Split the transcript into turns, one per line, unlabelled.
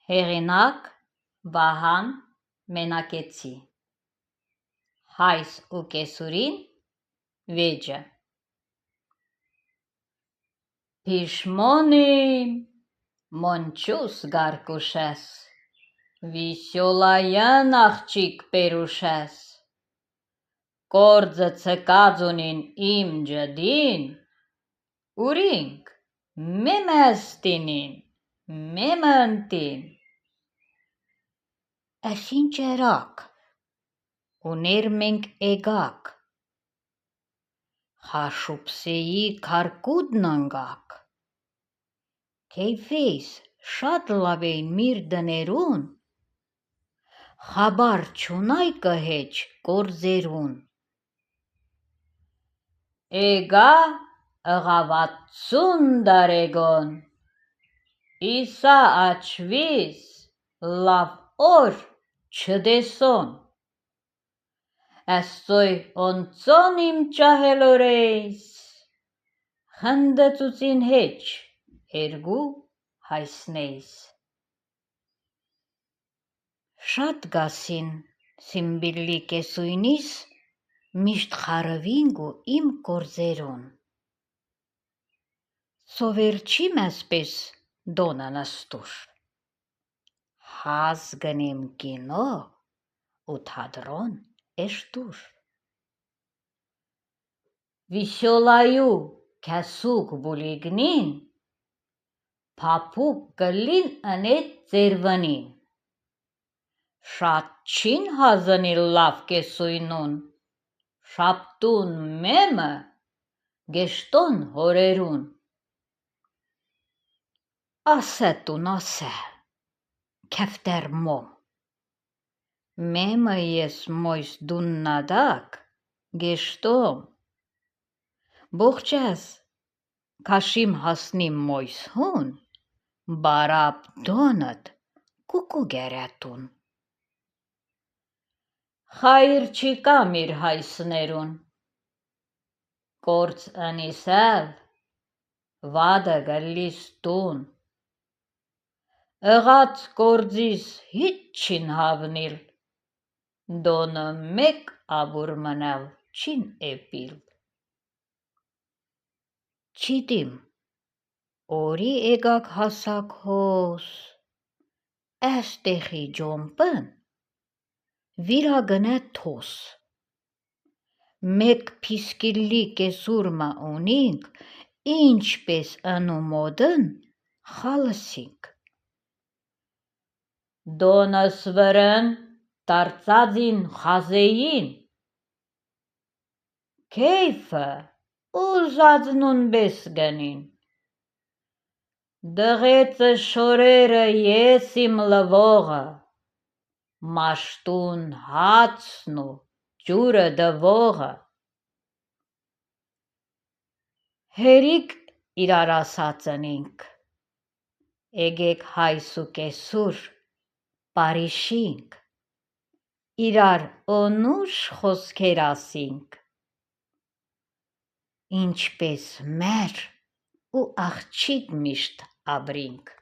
Հեղինակ Վահան Մենակեցի Հայս ու կեսուրին վեճը Փիշմոնիմ մոնչուս գարկուշես Վիսյոլայան աղջիկ պերուշես Կորձը ցկածունին իմ ջդին Ուրինք մեմեստինին մեմընտին Այսինչ երակ Ուներ մենք էգակ Խաշուպսեի քարկուդն ընգակ Քեյֆիս շատ լավ էին միր դներուն Խաբար չունայ կհեչ կորձերուն Էգա ըղավատսուն դարեգոն Իսա աչվիս լավ օր չդեսոն Ասոյ օնցոն իմ ճահելորեյս Խնդծուցին հեչ էրգու հայսնեյս Շատ գասին սիմբիլլի կեսույնիս Միշտ խարվինգու իմ կորձերուն Սովեր չի մեսպես դոնան աստուր Հազ գնիմ կինո ու թադրոն էշտուր Վիսյոլայու կեսուկ բուլիգնին Փապուկ կլին ընետ ձերվնին Շատ չին հազնիլ լավ կեսույնուն Շապտուն մեմը գեշտոն հորերուն Ասե տուն ասե Քեֆտեր մոմ Մեմը ես մոյս դուննադակ գեշտոմ Բողջես Կաշիմ հասնիմ մոյս հուն Բարապ դոնըտ կուկու գերետուն Խայր չիկա միր հայսներուն Կորց ընիսև Վադը գլիս տուն Ըղած կորձիս հիչ չին հավնիլ Դոնը մեկ աբուր մնել չին էպիլ Չիտիմ Օրի էգակ հասակ հոս Էստեղի ջոմպն Վիրագնե թոս Մեկ պիսկիլլի կեսուրմա ունինք Ինչպես ընումոդն խալսինք Դոնս վրն տարծածին խազեին Քեյֆը ուզածնուն բես գնին Դղեցը շորերը ես իմ լվողը Մաշտուն հացն ու ջուրը դվողը Հերիք իրար ասածնինք Էգեք հայս ու կեսուր Պարիշինք Իրար օնուշ խոսքեր ասինք Ինչպես մեր ու աղջիկ միշտ աբրինք